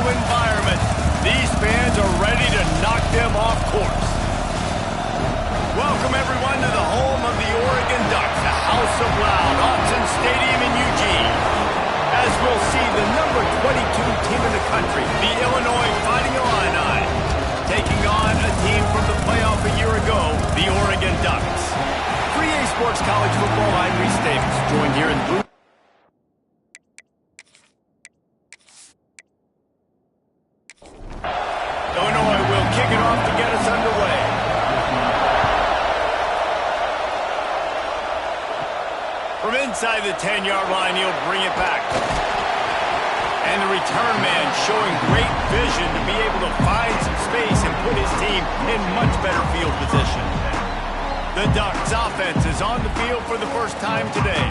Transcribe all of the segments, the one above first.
hostile environment. These fans are ready to knock them off course. Welcome, everyone, to the home of the Oregon Ducks, the House of Loud, Autzen Stadium in Eugene. As we'll see, the number 22 team in the country, the Illinois Fighting Illini, taking on a team from the playoff a year ago, the Oregon Ducks. 3A Sports College Football, I'm Reese Davis, joined here in blue. Illinois will kick it off to get us underway. From inside the 10-yard line, he'll bring it back. And the return man showing great vision to be able to find some space and put his team in much better field position. The Ducks offense is on the field for the first time today.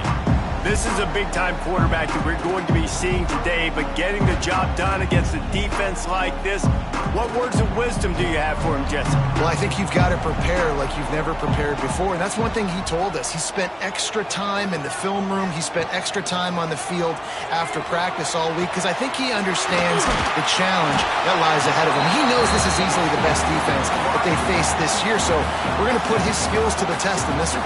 This is a big-time quarterback that we're going to be seeing today, but getting the job done against a defense like this, what words of wisdom do you have for him, Jesse? Well, I think you've got to prepare like you've never prepared before, and that's one thing he told us. He spent extra time in the film room. He spent extra time on the field after practice all week, because I think he understands the challenge that lies ahead of him. He knows this is easily the best defense that they face this year, so we're going to put his skills to the test in this one.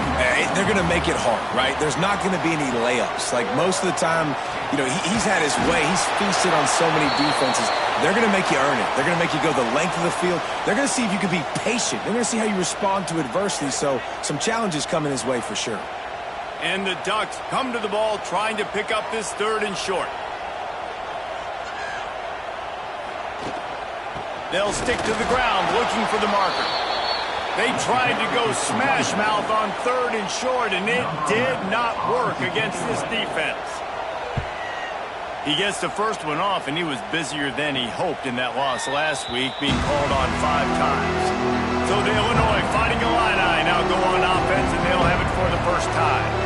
They're going to make it hard, right? There's not going to be any layups. Like most of the time, you know, he's had his way. He's feasted on so many defenses. They're going to make you earn it. They're going to make you go the length of the field. They're going to see if you can be patient. They're going to see how you respond to adversity. So some challenges coming his way for sure. And the Ducks come to the ball trying to pick up this 3rd and short. They'll stick to the ground looking for the marker. They tried to go smash mouth on 3rd and short, and it did not work against this defense. He gets the first one off, and he was busier than he hoped in that loss last week, being called on 5 times. So the Illinois Fighting Illini now go on offense, and they'll have it for the first time.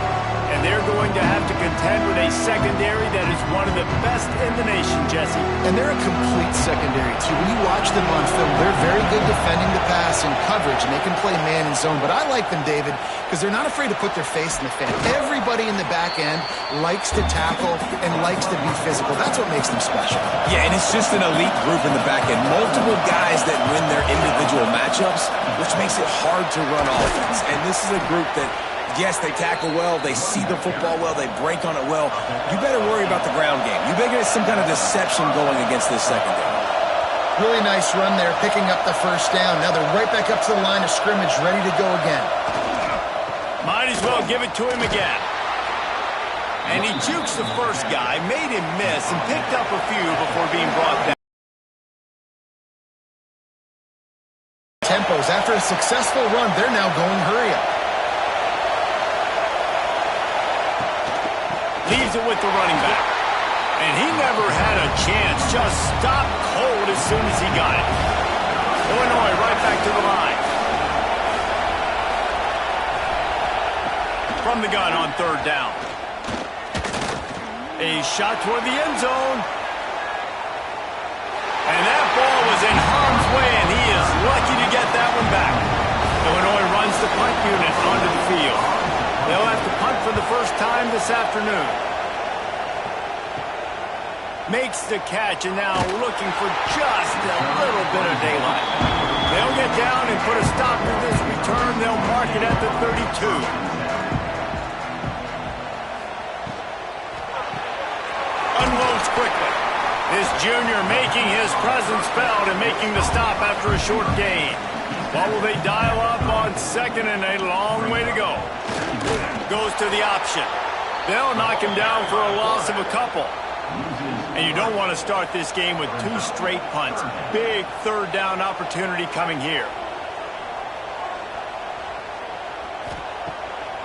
And they're going to have to contend with a secondary that is one of the best in the nation, Jesse. And they're a complete secondary, too. When you watch them on film, they're very good defending the pass and coverage, and they can play man and zone. But I like them, David, because they're not afraid to put their face in the fan. Everybody in the back end likes to tackle and likes to be physical. That's what makes them special. Yeah, and it's just an elite group in the back end. Multiple guys that win their individual matchups, which makes it hard to run offense. And this is a group that, yes, they tackle well, they see the football well, they break on it well. You better worry about the ground game. You better get some kind of deception going against this secondary. Really nice run there, picking up the first down. Now they're right back up to the line of scrimmage, ready to go again. Might as well give it to him again. And he jukes the first guy, made him miss, and picked up a few before being brought down. Tempos. After a successful run, they're now going hurry up. Leaves it with the running back. And he never had a chance. Just stopped cold as soon as he got it. Illinois right back to the line. From the gun on 3rd down. A shot toward the end zone. And that ball was in harm's way, and he is lucky to get that one back. Illinois runs the punt unit onto the field. They'll have to punt for the first time this afternoon. Makes the catch, and now looking for just a little bit of daylight. They'll get down and put a stop to this return. They'll mark it at the 32. Unloads quickly. This junior making his presence felt and making the stop after a short gain. What will they dial up on 2nd and a long way to go? Goes to the option. They'll knock him down for a loss of a couple. And you don't want to start this game with 2 straight punts. Big 3rd down opportunity coming here.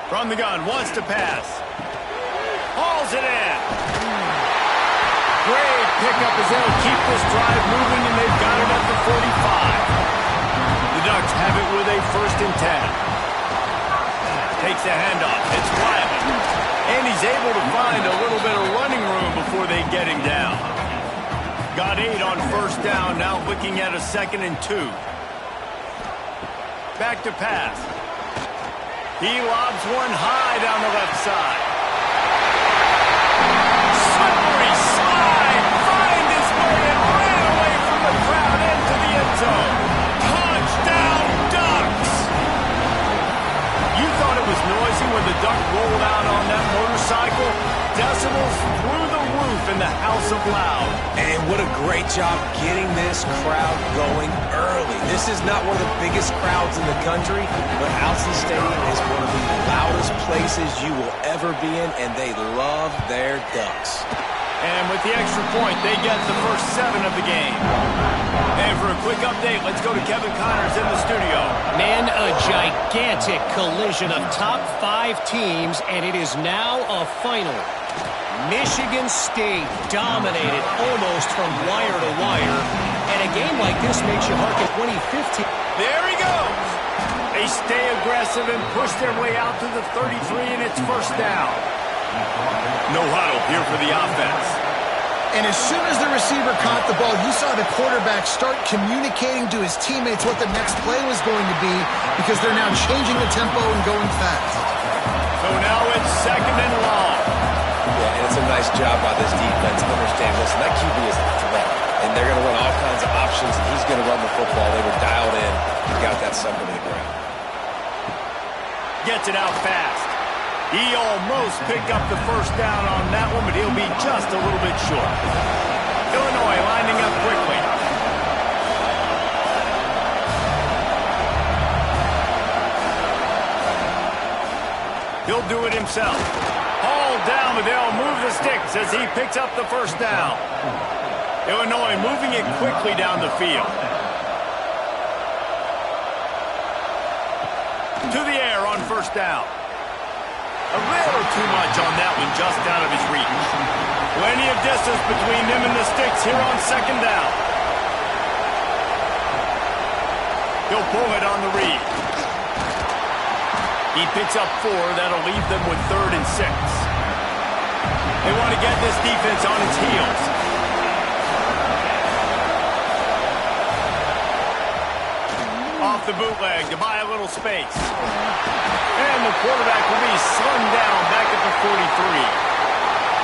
From the gun, wants to pass. Hauls it in. Great pickup as they'll keep this drive moving, and they've got it at the 45. The Ducks have it with a 1st and 10. Takes the handoff. It's Wyman. And he's able to find a little bit of running room before they get him down. Got 8 on 1st down, now looking at a 2nd and 2. Back to pass. He lobs one high down the left side. Slippery slide, find his way and ran decibels through the roof in the House of Loud. And what a great job getting this crowd going early. This is not one of the biggest crowds in the country, but Tcfssl Stadium is one of the loudest places you will ever be in, and they love their Ducks. And with the extra point, they get the first 7 of the game. And for a quick update, let's go to Kevin Connors in the studio. Man, a gigantic collision of top 5 teams, and it is now a final. Michigan State dominated almost from wire to wire, and a game like this makes you harken 2015. There he goes. They stay aggressive and push their way out to the 33, and it's first down. No huddle here for the offense. And as soon as the receiver caught the ball, you saw the quarterback start communicating to his teammates what the next play was going to be, because they're now changing the tempo and going fast. So now it's second and long. Yeah, and it's a nice job by this defense. Understand, listen, that QB is a threat, and they're going to run all kinds of options, and he's going to run the football. They were dialed in and got that sucker to the ground. Gets it out fast. He almost picked up the first down on that one, but he'll be just a little bit short. Illinois lining up quickly. He'll do it himself. Hauled down, but they'll move the sticks as he picks up the first down. Illinois moving it quickly down the field. To the air on first down. A little too much on that one, just out of his reach. Plenty of distance between him and the sticks here on second down. He'll pull it on the read. He picks up 4. That'll leave them with 3rd and 6. They want to get this defense on its heels. Off the bootleg to buy a little space. And the quarterback will be slung down back at the 43.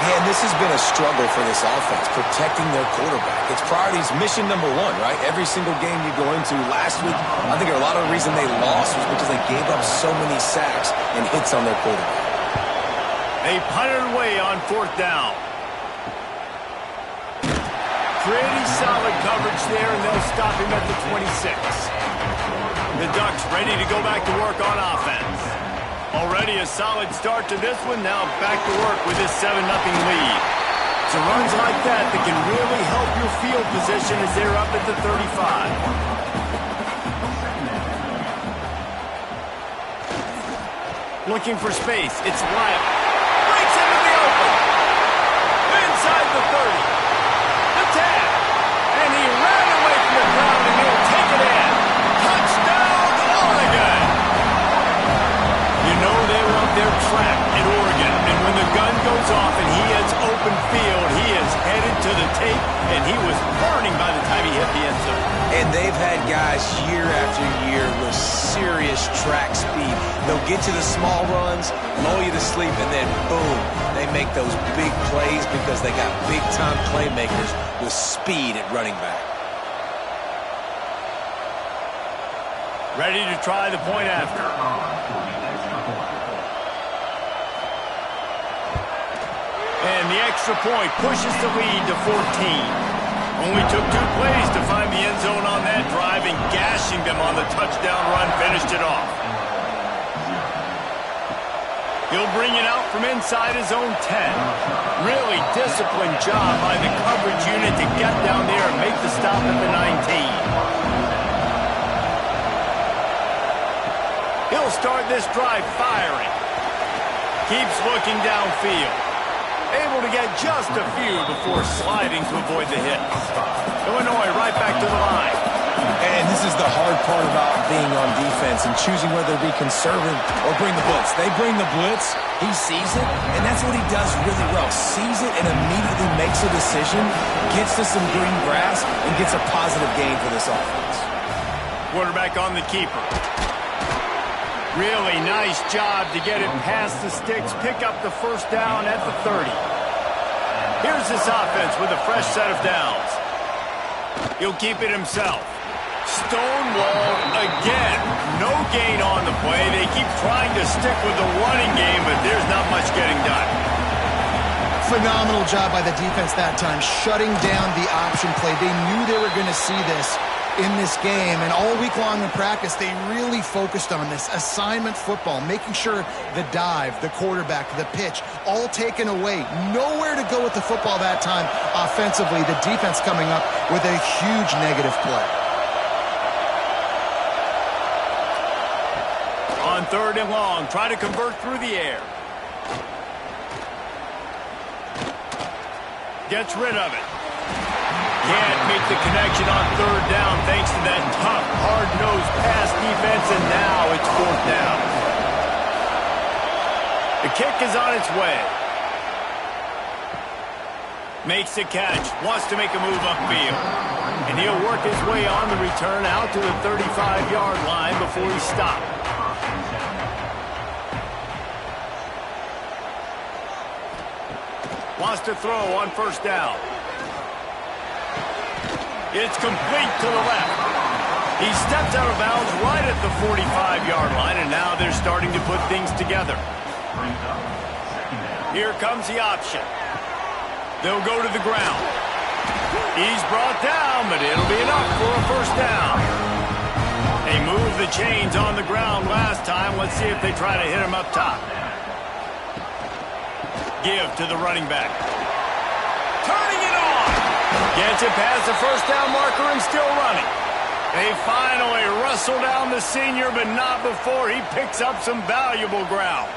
Man, this has been a struggle for this offense, protecting their quarterback. It's priorities, mission number 1, right? Every single game you go into. Last week, I think a lot of the reason they lost was because they gave up so many sacks and hits on their quarterback. They punted away on 4th down. Pretty solid coverage there, and they'll stop him at the 26. The Ducks ready to go back to work on offense. Already a solid start to this one. Now back to work with this 7-0 lead. It's runs like that that can really help your field position as they're up at the 35. Looking for space. It's Wyatt. Breaks into the open. Inside the 30. The tag. And he ran away from the crowd, and he'll take it in. Touchdown, Oregon! You know they love their track at Oregon, and when the gun goes off and he hits open field, he is headed to the tape, and he was burning by the time he hit the end zone. And they've had guys year after year with serious track speed. They'll get you the small runs, lull you to sleep, and then boom, they make those big plays because they got big-time playmakers with speed at running back. Ready to try the point after. And the extra point pushes the lead to 14. Only took 2 plays to find the end zone on that drive, and gashing them on the touchdown run finished it off. He'll bring it out from inside his own 10. Really disciplined job by the coverage unit to get down there and make the stop at the 19. He'll start this drive firing. Keeps looking downfield. Able to get just a few before sliding to avoid the hits. Illinois right back to the line. And this is the hard part about being on defense and choosing whether to be conservative or bring the blitz. They bring the blitz, he sees it, and that's what he does really well. Sees it and immediately makes a decision, gets to some green grass, and gets a positive gain for this offense. Quarterback on the keeper. Really nice job to get it past the sticks, pick up the first down at the 30. Here's this offense with a fresh set of downs. He'll keep it himself. Stonewalled again. No gain on the play. They keep trying to stick with the running game, but there's not much getting done. Phenomenal job by the defense that time, shutting down the option play. They knew they were going to see this in this game, and all week long in practice, they really focused on this assignment football, making sure the dive, the quarterback, the pitch, all taken away. Nowhere to go with the football that time offensively. The defense coming up with a huge negative play. On 3rd and long, try to convert through the air. Gets rid of it. Can't make the connection on 3rd down thanks to that tough, hard-nosed pass defense, and now it's 4th down. The kick is on its way. Makes the catch, wants to make a move upfield. And he'll work his way on the return out to the 35-yard line before he's stopped. Wants to throw on 1st down. It's complete to the left. He steps out of bounds right at the 45-yard line, and now they're starting to put things together. Here comes the option. They'll go to the ground. He's brought down, but it'll be enough for a 1st down. They moved the chains on the ground last time. Let's see if they try to hit him up top. Give to the running back. Turning it on. Gets it past the 1st down marker and still running. They finally wrestle down the senior, but not before he picks up some valuable ground.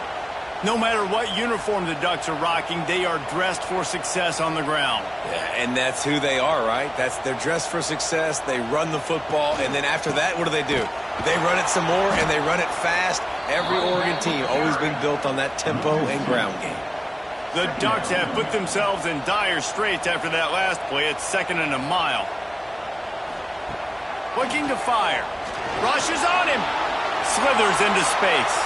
No matter what uniform the Ducks are rocking, they are dressed for success on the ground. Yeah, and that's who they are, right? They're dressed for success. They run the football, and then after that, what do? They run it some more, and they run it fast. Every Oregon team always been built on that tempo and ground game. The Ducks have put themselves in dire straits after that last play. It's 2nd and a mile. Looking to fire. Rushes on him. Slithers into space.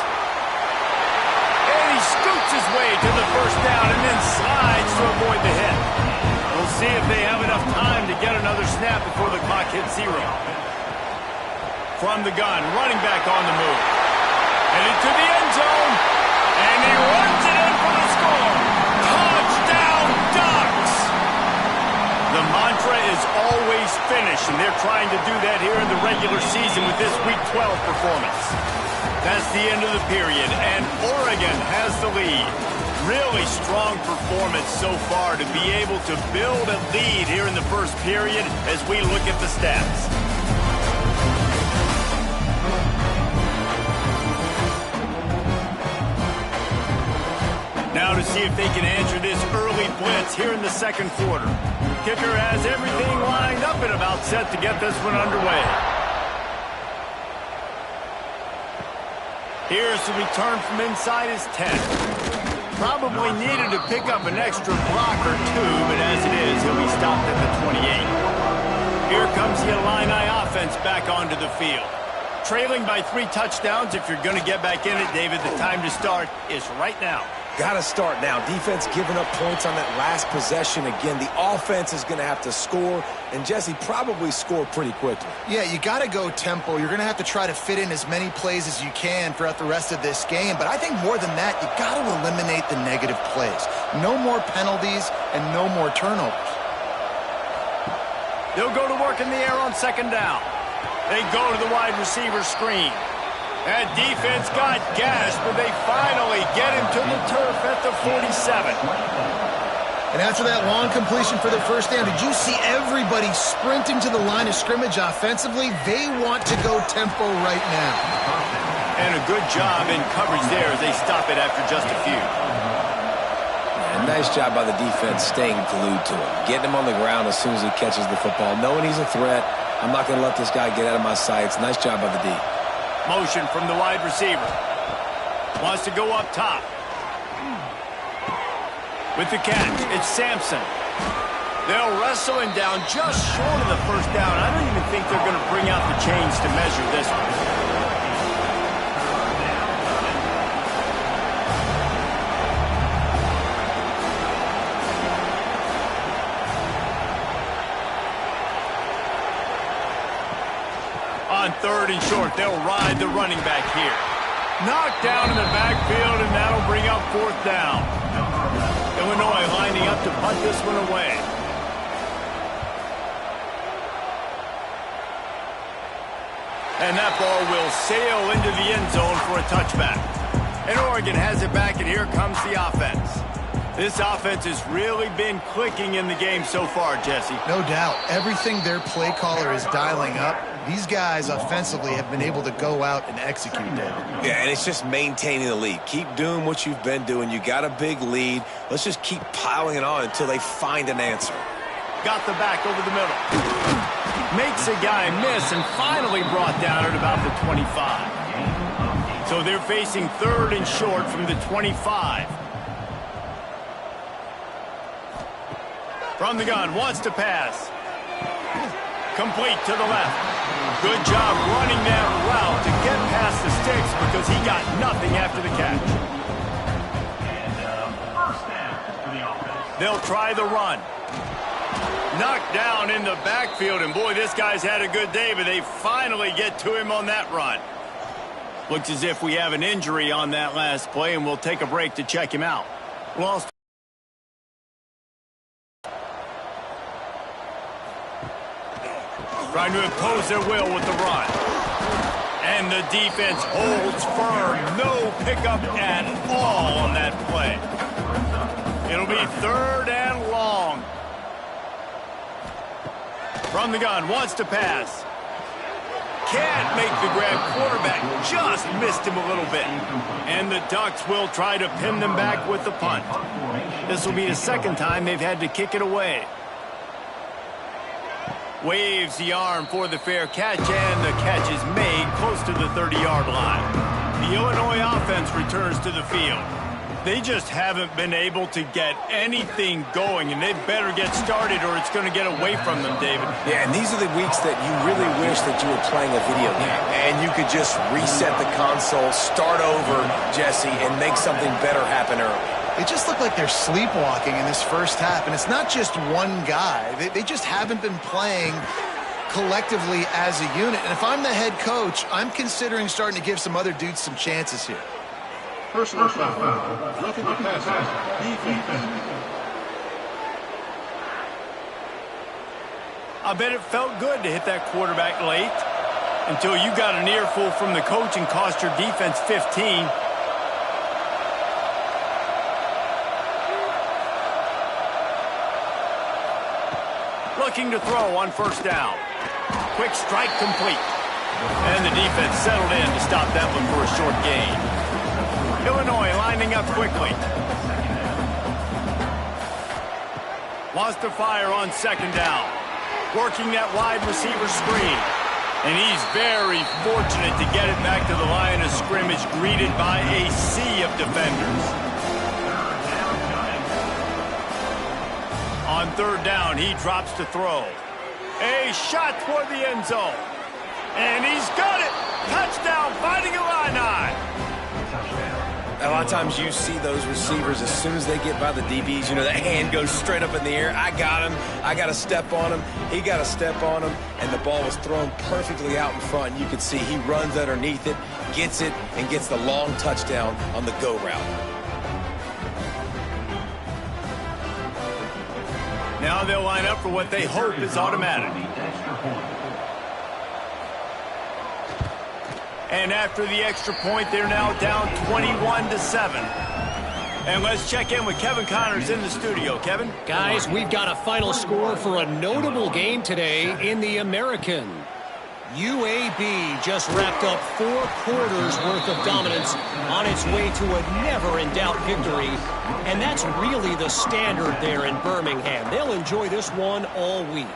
And he scoots his way to the 1st down and then slides to avoid the hit. We'll see if they have enough time to get another snap before the clock hits 0. From the gun, running back on the move. Headed to the end zone. And he runs it in for the score. Touchdown, Ducks! The mantra is always finish, and they're trying to do that here in the regular season with this Week 12 performance. That's the end of the period, and Oregon has the lead. Really strong performance so far to be able to build a lead here in the 1st period as we look at the stats. Now to see if they can answer this early blitz here in the 2nd quarter. Kicker has everything lined up and about set to get this one underway. Here's the return from inside his 10. Probably needed to pick up an extra block or 2, but as it is, he'll be stopped at the 28. Here comes the Illini offense back onto the field. Trailing by 3 touchdowns. If you're going to get back in it, David, the time to start is right now. Got to start now. Defense giving up points on that last possession. Again, the offense is going to have to score, and Jesse probably score pretty quickly. Yeah, you got to go tempo. You're going to have to try to fit in as many plays as you can throughout the rest of this game. But I think more than that, you got to eliminate the negative plays. No more penalties and no more turnovers. They'll go to work in the air on 2nd down. They go to the wide receiver screen. That defense got gashed, but they finally get him to the turf at the 47. And after that long completion for the 1st down, did you see everybody sprinting to the line of scrimmage offensively? They want to go tempo right now. And a good job in coverage there as they stop it after just a few. And nice job by the defense staying glued to him. Getting him on the ground as soon as he catches the football. Knowing he's a threat, I'm not going to let this guy get out of my sights. Nice job by the D. Motion from the wide receiver. Wants to go up top. With the catch, it's Sampson. They'll wrestle him down just short of the 1st down. I don't even think they're going to bring out the chains to measure this one. On 3rd and short, they'll ride the running back here. Knocked down in the backfield, and that'll bring up 4th down. Illinois lining to punt this one away. And that ball will sail into the end zone for a touchback. And Oregon has it back, and here comes the offense. This offense has really been clicking in the game so far, Jesse. No doubt. Everything their play caller is dialing up, these guys offensively have been able to go out and execute, David. Yeah, and it's just maintaining the lead. Keep doing what you've been doing. You got a big lead. Let's just keep piling it on until they find an answer. Got the back over the middle. Makes a guy miss and finally brought down at about the 25. So they're facing 3rd and short from the 25. From the gun, wants to pass. Complete to the left. Good job running that route to get past the sticks because he got nothing after the catch. They'll try the run. Knocked down in the backfield, and boy, this guy's had a good day, but they finally get to him on that run. Looks as if we have an injury on that last play, and we'll take a break to check him out. Lost. Trying to impose their will with the run. And the defense holds firm. No pickup at all on that play. It'll be 3rd and long. From the gun, wants to pass. Can't make the grab. Quarterback just missed him a little bit. And the Ducks will try to pin them back with the punt. This will be the 2nd time they've had to kick it away. Waves the arm for the fair catch, and the catch is made close to the 30-yard line. The Illinois offense returns to the field. They just haven't been able to get anything going, and they better get started or it's going to get away from them, David. Yeah, and these are the weeks that you really wish that you were playing a video game and you could just reset the console, start over, Jesse, and make something better happen early. They just look like they're sleepwalking in this first half, and it's not just one guy. They just haven't been playing collectively as a unit. And if I'm the head coach, I'm considering starting to give some other dudes some chances here. Personal foul. Roughing the passer. Defense. I bet it felt good to hit that quarterback late until you got an earful from the coach and cost your defense 15. Looking to throw on 1st down. Quick strike complete. And the defense settled in to stop that one for a short gain. Illinois lining up quickly. Wants to fire on 2nd down. Working that wide receiver screen. And he's very fortunate to get it back to the line of scrimmage, greeted by a sea of defenders. On 3rd down, he drops to throw. A shot toward the end zone. And he's got it. Touchdown, Fighting Illini. A lot of times you see those receivers, as soon as they get by the DBs, you know, that hand goes straight up in the air. I got him. I got to step on him. He got to step on him. And the ball was thrown perfectly out in front. You can see he runs underneath it, gets it, and gets the long touchdown on the go route. Now they'll line up for what they hope is automatic. And after the extra point, they're now down 21-7. And let's check in with Kevin Connors in the studio. Kevin? Guys, we've got a final score for a notable game today in the American. UAB just wrapped up 4 quarters worth of dominance on its way to a never-in-doubt victory. And that's really the standard there in Birmingham. They'll enjoy this one all week.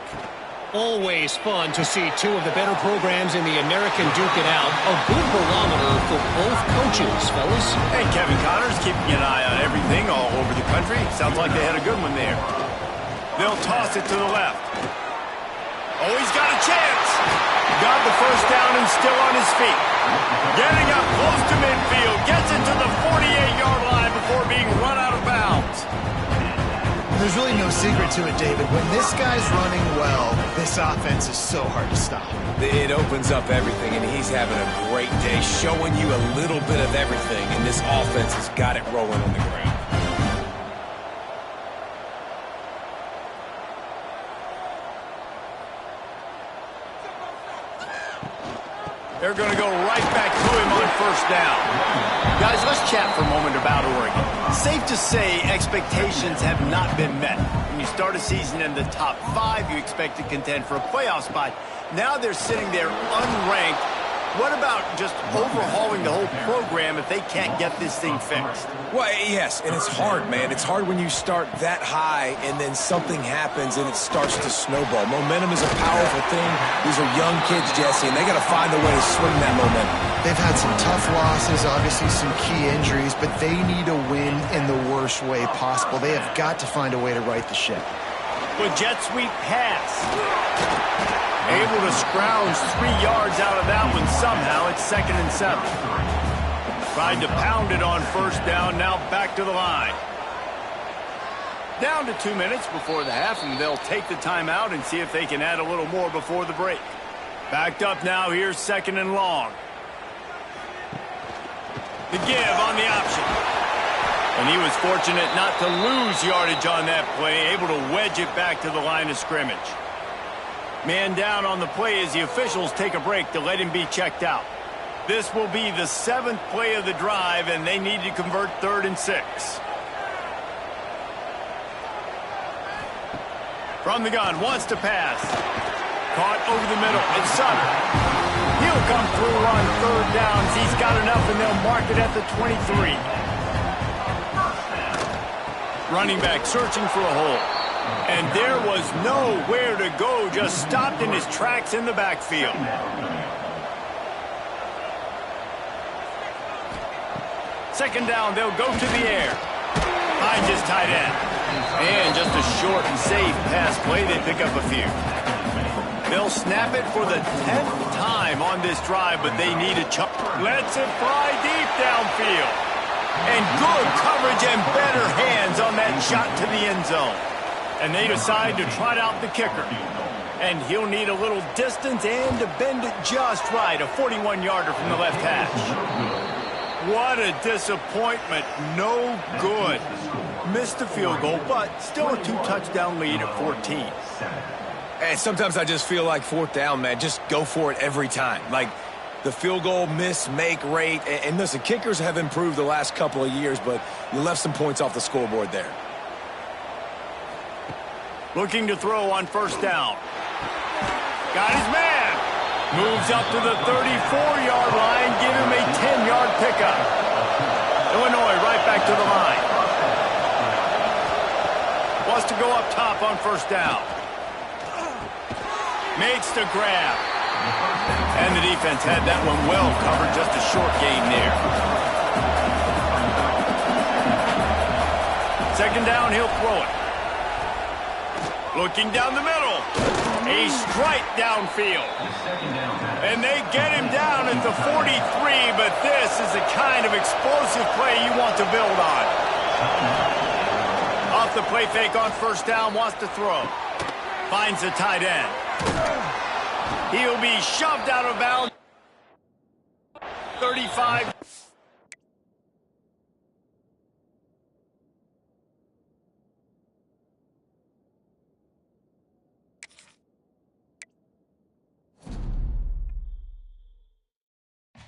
Always fun to see 2 of the better programs in the American duke it out. A good barometer for both coaches, fellas. Hey, Kevin Connors keeping an eye on everything all over the country. Sounds like they had a good one there. They'll toss it to the left. Oh, he's got a chance. Got the 1st down and still on his feet. Getting up close to midfield. Gets it to the 48-yard line before being run out of bounds. There's really no secret to it, David. When this guy's running well, this offense is so hard to stop. It opens up everything, and he's having a great day, showing you a little bit of everything, and this offense has got it rolling on the ground. They're going to go right back to him on first down. Guys, let's chat for a moment about Oregon. Safe to say expectations have not been met. When you start a season in the top 5, you expect to contend for a playoff spot. Now they're sitting there unranked. What about just overhauling the whole program if they can't get this thing fixed? Well, yes, and it's hard, man. It's hard when you start that high and then something happens and it starts to snowball. Momentum is a powerful thing. These are young kids, Jesse, and they got to find a way to swing that momentum. They've had some tough losses, obviously some key injuries, but they need a win in the worst way possible. They have got to find a way to right the ship. With jet sweep pass. Able to scrounge 3 yards out of that one somehow. It's 2nd and 7. Tried to pound it on first down. Now back to the line. Down to 2 minutes before the half, and they'll take the timeout and see if they can add a little more before the break. Backed up now. Here's 2nd and long. The give on the option. And he was fortunate not to lose yardage on that play, able to wedge it back to the line of scrimmage. Man down on the play as the officials take a break to let him be checked out. This will be the 7th play of the drive, and they need to convert 3rd and 6. From the gun, wants to pass. Caught over the middle. It's Sutter. He'll come through on 3rd downs. He's got enough, and they'll mark it at the 23. Running back searching for a hole. And there was nowhere to go, just stopped in his tracks in the backfield. Second down, they'll go to the air. Finds his tight end. And just a short and safe pass play, they pick up a few. They'll snap it for the 10th time on this drive, but they need a chunk. Lets it fly deep downfield. And good coverage and better hands on that shot to the end zone. And they decide to trot out the kicker. And he'll need a little distance and to bend it just right. A 41-yarder from the left hash. What a disappointment. No good. Missed the field goal, but still a 2-touchdown lead at 14. And sometimes I just feel like 4th down, man. Just go for it every time. Like the field goal miss-make rate. And listen, kickers have improved the last couple of years, but you left some points off the scoreboard there. Looking to throw on first down. Got his man. Moves up to the 34-yard line. Give him a 10-yard pickup. Illinois right back to the line. Wants to go up top on first down. Makes the grab. And the defense had that one well covered. Just a short gain there. Second down, he'll throw it. Looking down the middle. A strike downfield. And they get him down at the 43, but this is the kind of explosive play you want to build on. Off the play fake on first down, wants to throw. Finds the tight end. He'll be shoved out of bounds. 35.